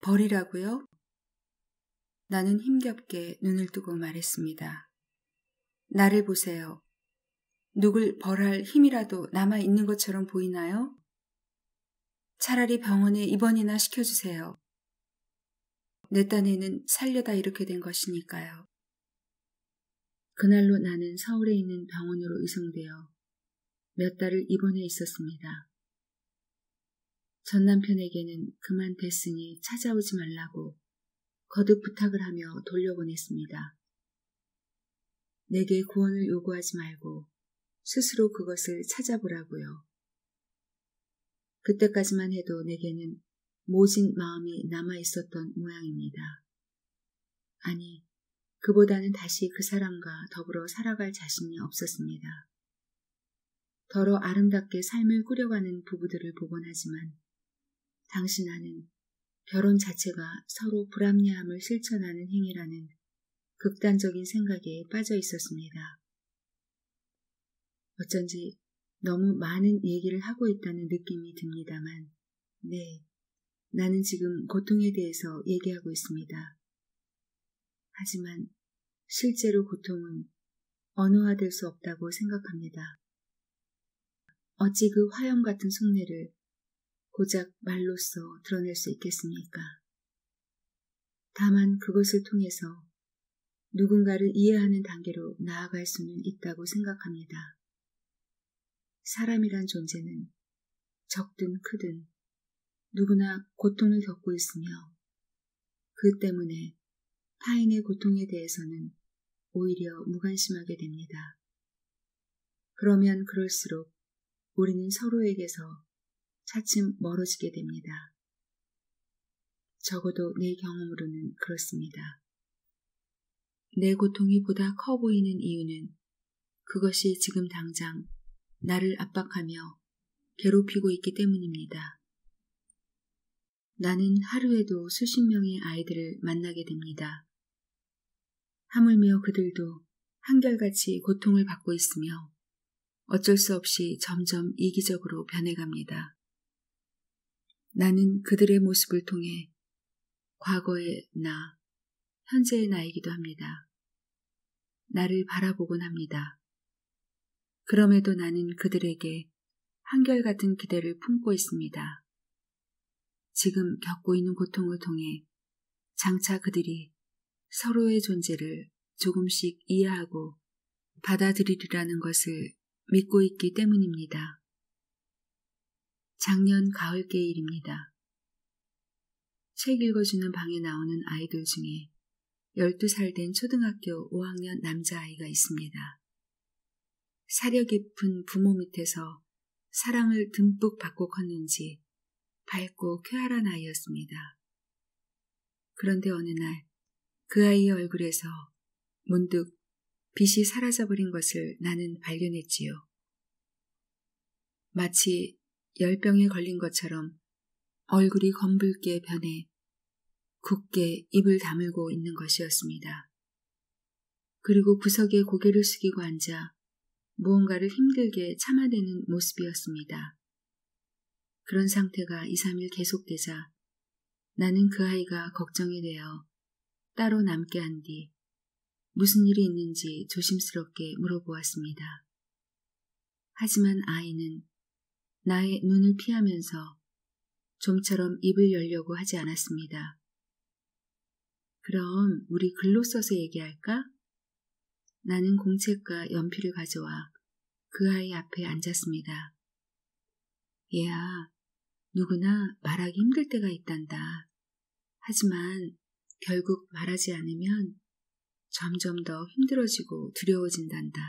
벌이라고요? 나는 힘겹게 눈을 뜨고 말했습니다. 나를 보세요. 누굴 벌할 힘이라도 남아있는 것처럼 보이나요? 차라리 병원에 입원이나 시켜주세요. 내 딴에는 살려다 이렇게 된 것이니까요. 그날로 나는 서울에 있는 병원으로 이송되어 몇 달을 입원해 있었습니다. 전 남편에게는 그만 됐으니 찾아오지 말라고 거듭 부탁을 하며 돌려보냈습니다. 내게 구원을 요구하지 말고 스스로 그것을 찾아보라고요. 그때까지만 해도 내게는 모진 마음이 남아있었던 모양입니다. 아니, 그보다는 다시 그 사람과 더불어 살아갈 자신이 없었습니다. 더러 아름답게 삶을 꾸려가는 부부들을 보곤 하지만 당시 나는 결혼 자체가 서로 불합리함을 실천하는 행위라는 극단적인 생각에 빠져 있었습니다. 어쩐지 너무 많은 얘기를 하고 있다는 느낌이 듭니다만, 네, 나는 지금 고통에 대해서 얘기하고 있습니다. 하지만 실제로 고통은 언어화될 수 없다고 생각합니다. 어찌 그 화염 같은 속내를 고작 말로써 드러낼 수 있겠습니까? 다만 그것을 통해서 누군가를 이해하는 단계로 나아갈 수는 있다고 생각합니다. 사람이란 존재는 적든 크든 누구나 고통을 겪고 있으며 그 때문에 타인의 고통에 대해서는 오히려 무관심하게 됩니다. 그러면 그럴수록 우리는 서로에게서 차츰 멀어지게 됩니다. 적어도 내 경험으로는 그렇습니다. 내 고통이 보다 커 보이는 이유는 그것이 지금 당장 나를 압박하며 괴롭히고 있기 때문입니다. 나는 하루에도 수십 명의 아이들을 만나게 됩니다. 하물며 그들도 한결같이 고통을 받고 있으며 어쩔 수 없이 점점 이기적으로 변해갑니다. 나는 그들의 모습을 통해 과거의 나, 현재의 나이기도 합니다. 나를 바라보곤 합니다. 그럼에도 나는 그들에게 한결같은 기대를 품고 있습니다. 지금 겪고 있는 고통을 통해 장차 그들이 서로의 존재를 조금씩 이해하고 받아들이리라는 것을 믿고 있기 때문입니다. 작년 가을께 일입니다. 책 읽어주는 방에 나오는 아이들 중에 12살 된 초등학교 5학년 남자아이가 있습니다. 사려 깊은 부모 밑에서 사랑을 듬뿍 받고 컸는지 밝고 쾌활한 아이였습니다. 그런데 어느 날 그 아이의 얼굴에서 문득 빛이 사라져버린 것을 나는 발견했지요. 마치 열병에 걸린 것처럼 얼굴이 검붉게 변해 굳게 입을 다물고 있는 것이었습니다. 그리고 구석에 고개를 숙이고 앉아 무언가를 힘들게 참아대는 모습이었습니다. 그런 상태가 2, 3일 계속되자 나는 그 아이가 걱정이 되어 따로 남게 한 뒤 무슨 일이 있는지 조심스럽게 물어보았습니다. 하지만 아이는 나의 눈을 피하면서 좀처럼 입을 열려고 하지 않았습니다. 그럼 우리 글로 써서 얘기할까? 나는 공책과 연필을 가져와 그 아이 앞에 앉았습니다. 얘야, 누구나 말하기 힘들 때가 있단다. 하지만 결국 말하지 않으면 점점 더 힘들어지고 두려워진단다.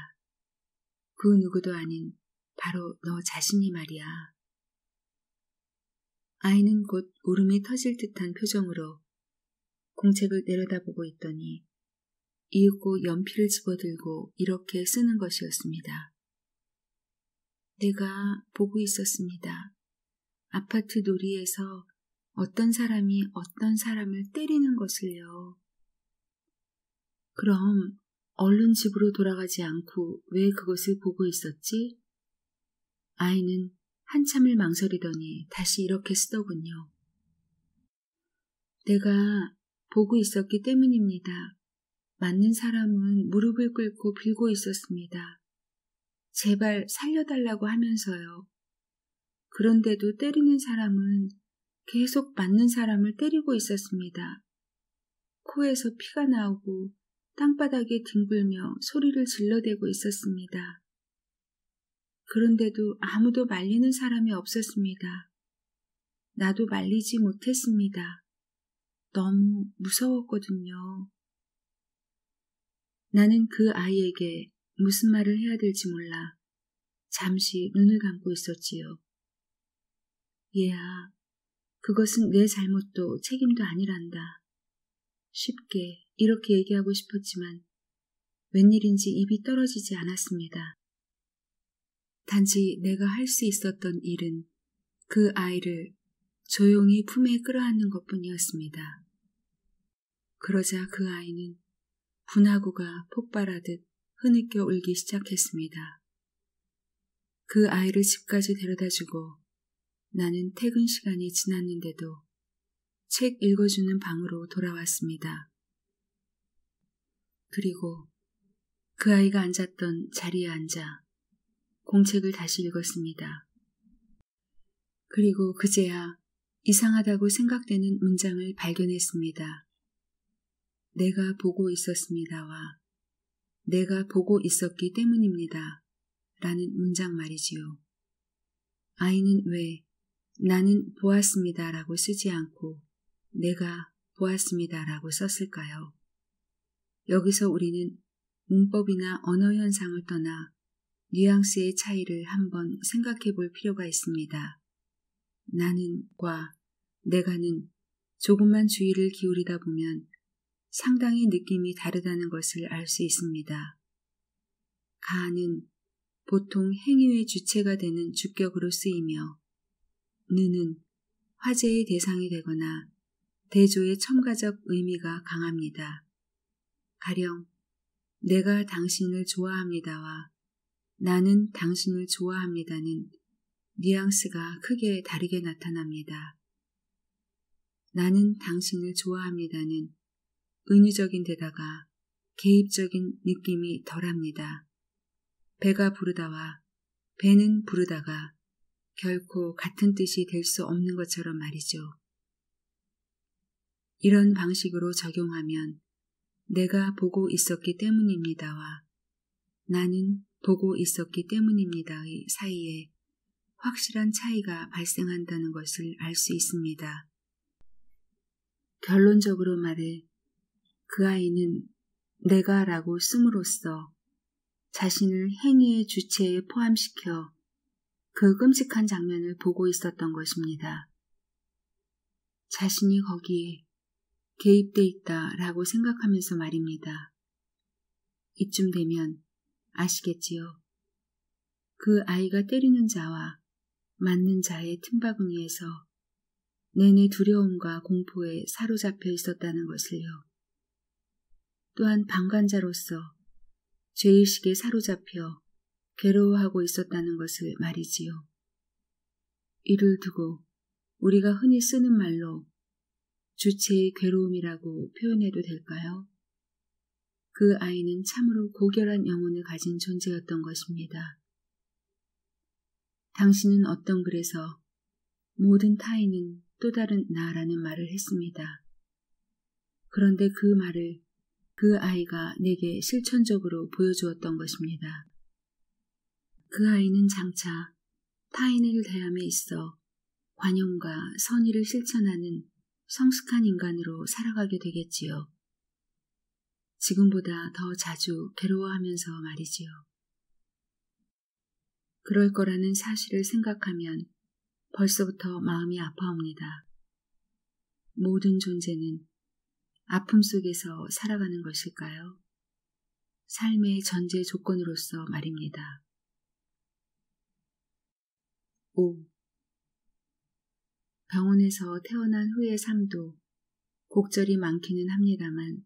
그 누구도 아닌 바로 너 자신이 말이야. 아이는 곧 울음이 터질 듯한 표정으로 공책을 내려다보고 있더니 이윽고 연필을 집어들고 이렇게 쓰는 것이었습니다. 내가 보고 있었습니다. 아파트 놀이에서 어떤 사람이 어떤 사람을 때리는 것을요. 그럼 얼른 집으로 돌아가지 않고 왜 그것을 보고 있었지? 아이는 한참을 망설이더니 다시 이렇게 쓰더군요. 내가 보고 있었기 때문입니다. 맞는 사람은 무릎을 꿇고 빌고 있었습니다. 제발 살려달라고 하면서요. 그런데도 때리는 사람은 계속 맞는 사람을 때리고 있었습니다. 코에서 피가 나오고 땅바닥에 뒹굴며 소리를 질러대고 있었습니다. 그런데도 아무도 말리는 사람이 없었습니다. 나도 말리지 못했습니다. 너무 무서웠거든요. 나는 그 아이에게 무슨 말을 해야 될지 몰라 잠시 눈을 감고 있었지요. 얘야, 그것은 내 잘못도 책임도 아니란다. 쉽게 이렇게 얘기하고 싶었지만 웬일인지 입이 떨어지지 않았습니다. 단지 내가 할 수 있었던 일은 그 아이를 조용히 품에 끌어안는 것뿐이었습니다. 그러자 그 아이는 분화구가 폭발하듯 흐느껴 울기 시작했습니다. 그 아이를 집까지 데려다주고 나는 퇴근 시간이 지났는데도 책 읽어주는 방으로 돌아왔습니다. 그리고 그 아이가 앉았던 자리에 앉아 공책을 다시 읽었습니다. 그리고 그제야 이상하다고 생각되는 문장을 발견했습니다. 내가 보고 있었습니다와 내가 보고 있었기 때문입니다. 라는 문장 말이지요. 아이는 왜 나는 보았습니다 라고 쓰지 않고 내가 보았습니다 라고 썼을까요? 여기서 우리는 문법이나 언어 현상을 떠나 뉘앙스의 차이를 한번 생각해 볼 필요가 있습니다. 나는과 내가는 조금만 주의를 기울이다 보면 상당히 느낌이 다르다는 것을 알 수 있습니다. 가는 보통 행위의 주체가 되는 주격으로 쓰이며 느는 화제의 대상이 되거나 대조의 첨가적 의미가 강합니다. 가령 내가 당신을 좋아합니다와 나는 당신을 좋아합니다는 뉘앙스가 크게 다르게 나타납니다. 나는 당신을 좋아합니다는 은유적인 데다가 개입적인 느낌이 덜합니다. 배가 부르다와 배는 부르다가 결코 같은 뜻이 될 수 없는 것처럼 말이죠. 이런 방식으로 적용하면 내가 보고 있었기 때문입니다와 나는 보고 있었기 때문입니다의 사이에 확실한 차이가 발생한다는 것을 알 수 있습니다. 결론적으로 말해 그 아이는 내가 라고 씀으로써 자신을 행위의 주체에 포함시켜 그 끔찍한 장면을 보고 있었던 것입니다. 자신이 거기에 개입돼 있다라고 생각하면서 말입니다. 이쯤 되면 아시겠지요? 그 아이가 때리는 자와 맞는 자의 틈바구니에서 내내 두려움과 공포에 사로잡혀 있었다는 것을요. 또한 방관자로서 죄의식에 사로잡혀 괴로워하고 있었다는 것을 말이지요. 이를 두고 우리가 흔히 쓰는 말로 주체의 괴로움이라고 표현해도 될까요? 그 아이는 참으로 고결한 영혼을 가진 존재였던 것입니다. 당신은 어떤 글에서 모든 타인은 또 다른 나라는 말을 했습니다. 그런데 그 말을 그 아이가 내게 실천적으로 보여주었던 것입니다. 그 아이는 장차 타인을 대함에 있어 관용과 선의를 실천하는 성숙한 인간으로 살아가게 되겠지요. 지금보다 더 자주 괴로워하면서 말이지요. 그럴 거라는 사실을 생각하면 벌써부터 마음이 아파옵니다. 모든 존재는 아픔 속에서 살아가는 것일까요? 삶의 전제 조건으로서 말입니다. 5. 병원에서 태어난 후의 삶도 곡절이 많기는 합니다만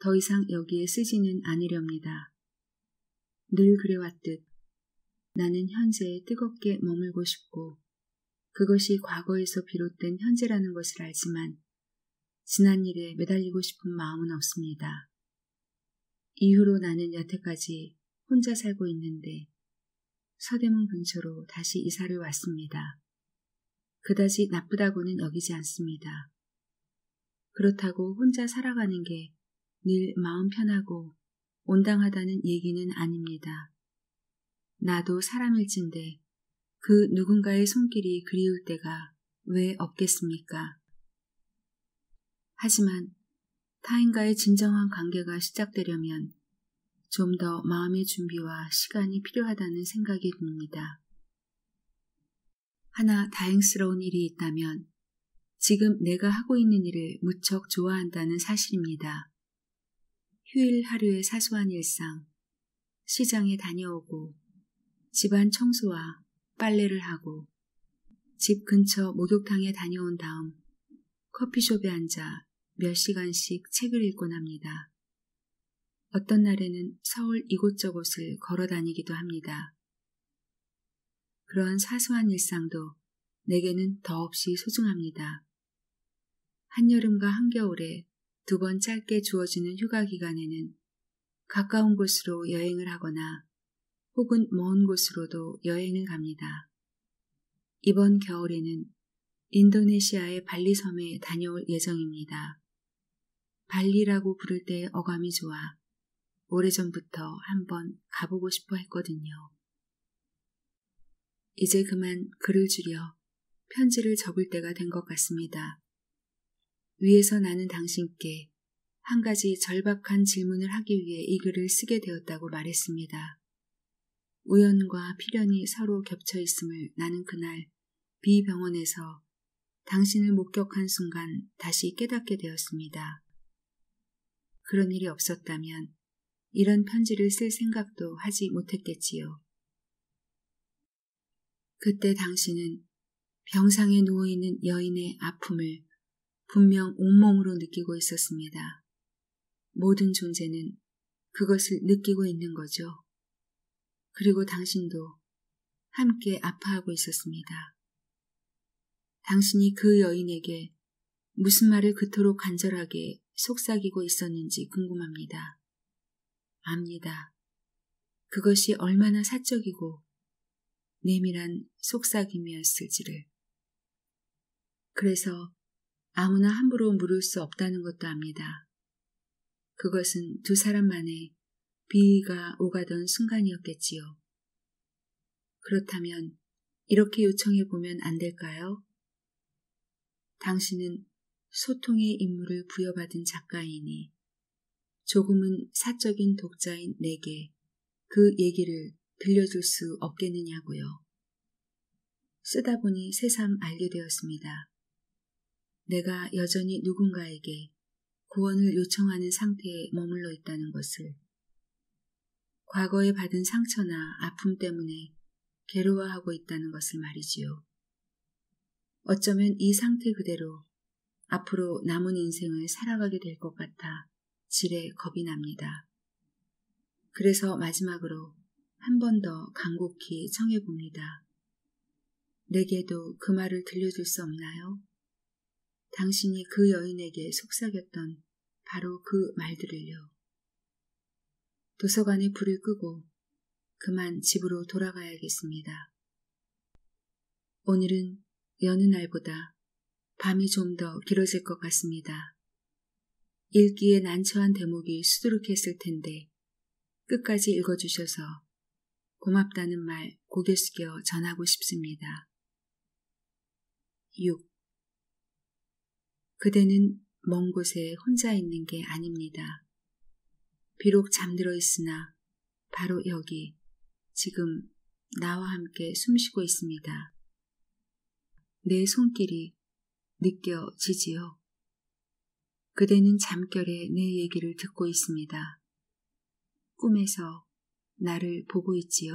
더 이상 여기에 쓰지는 않으렵니다. 늘 그래왔듯 나는 현재에 뜨겁게 머물고 싶고 그것이 과거에서 비롯된 현재라는 것을 알지만 지난 일에 매달리고 싶은 마음은 없습니다. 이후로 나는 여태까지 혼자 살고 있는데 서대문 근처로 다시 이사를 왔습니다. 그다지 나쁘다고는 여기지 않습니다. 그렇다고 혼자 살아가는 게 늘 마음 편하고 온당하다는 얘기는 아닙니다. 나도 사람일진데 그 누군가의 손길이 그리울 때가 왜 없겠습니까? 하지만 타인과의 진정한 관계가 시작되려면 좀 더 마음의 준비와 시간이 필요하다는 생각이 듭니다. 하나 다행스러운 일이 있다면 지금 내가 하고 있는 일을 무척 좋아한다는 사실입니다. 휴일 하루의 사소한 일상, 시장에 다녀오고 집안 청소와 빨래를 하고 집 근처 목욕탕에 다녀온 다음 커피숍에 앉아 몇 시간씩 책을 읽곤 합니다. 어떤 날에는 서울 이곳저곳을 걸어 다니기도 합니다. 그러한 사소한 일상도 내게는 더없이 소중합니다. 한여름과 한겨울에 2번 짧게 주어지는 휴가 기간에는 가까운 곳으로 여행을 하거나 혹은 먼 곳으로도 여행을 갑니다. 이번 겨울에는 인도네시아의 발리 섬에 다녀올 예정입니다. 발리라고 부를 때의 어감이 좋아 오래전부터 한번 가보고 싶어 했거든요. 이제 그만 글을 줄여 편지를 적을 때가 된 것 같습니다. 위에서 나는 당신께 한 가지 절박한 질문을 하기 위해 이 글을 쓰게 되었다고 말했습니다. 우연과 필연이 서로 겹쳐 있음을 나는 그날 B병원에서 당신을 목격한 순간 다시 깨닫게 되었습니다. 그런 일이 없었다면 이런 편지를 쓸 생각도 하지 못했겠지요. 그때 당신은 병상에 누워있는 여인의 아픔을 분명 온몸으로 느끼고 있었습니다. 모든 존재는 그것을 느끼고 있는 거죠. 그리고 당신도 함께 아파하고 있었습니다. 당신이 그 여인에게 무슨 말을 그토록 간절하게 속삭이고 있었는지 궁금합니다. 압니다. 그것이 얼마나 사적이고 내밀한 속삭임이었을지를. 그래서 아무나 함부로 물을 수 없다는 것도 압니다. 그것은 2 사람만의 비위가 오가던 순간이었겠지요. 그렇다면 이렇게 요청해보면 안 될까요? 당신은 소통의 임무를 부여받은 작가이니 조금은 사적인 독자인 내게 그 얘기를 들려줄 수 없겠느냐고요. 쓰다 보니 새삼 알게 되었습니다. 내가 여전히 누군가에게 구원을 요청하는 상태에 머물러 있다는 것을, 과거에 받은 상처나 아픔 때문에 괴로워하고 있다는 것을 말이지요. 어쩌면 이 상태 그대로 앞으로 남은 인생을 살아가게 될 것 같아 지레 겁이 납니다. 그래서 마지막으로 한 번 더 간곡히 청해봅니다. 내게도 그 말을 들려줄 수 없나요? 당신이 그 여인에게 속삭였던 바로 그 말들을요. 도서관에 불을 끄고 그만 집으로 돌아가야겠습니다. 오늘은 여느 날보다 밤이 좀 더 길어질 것 같습니다. 읽기에 난처한 대목이 수두룩했을 텐데 끝까지 읽어주셔서 고맙다는 말 고개 숙여 전하고 싶습니다. 6. 그대는 먼 곳에 혼자 있는 게 아닙니다. 비록 잠들어 있으나 바로 여기 지금 나와 함께 숨쉬고 있습니다. 내 손길이 느껴지지요. 그대는 잠결에 내 얘기를 듣고 있습니다. 꿈에서 나를 보고 있지요.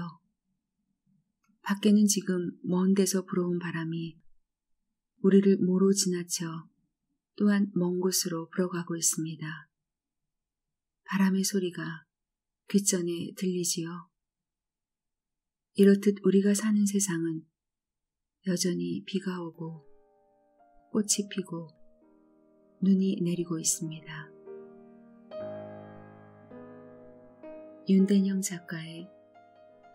밖에는 지금 먼 데서 불어온 바람이 우리를 모로 지나쳐 또한 먼 곳으로 불어가고 있습니다. 바람의 소리가 귓전에 들리지요. 이렇듯 우리가 사는 세상은 여전히 비가 오고 꽃이 피고 눈이 내리고 있습니다. 윤대영 작가의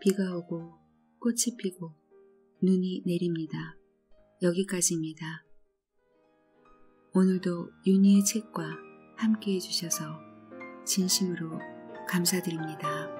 비가 오고 꽃이 피고 눈이 내립니다. 여기까지입니다. 오늘도 윤희의 책과 함께 해주셔서 진심으로 감사드립니다.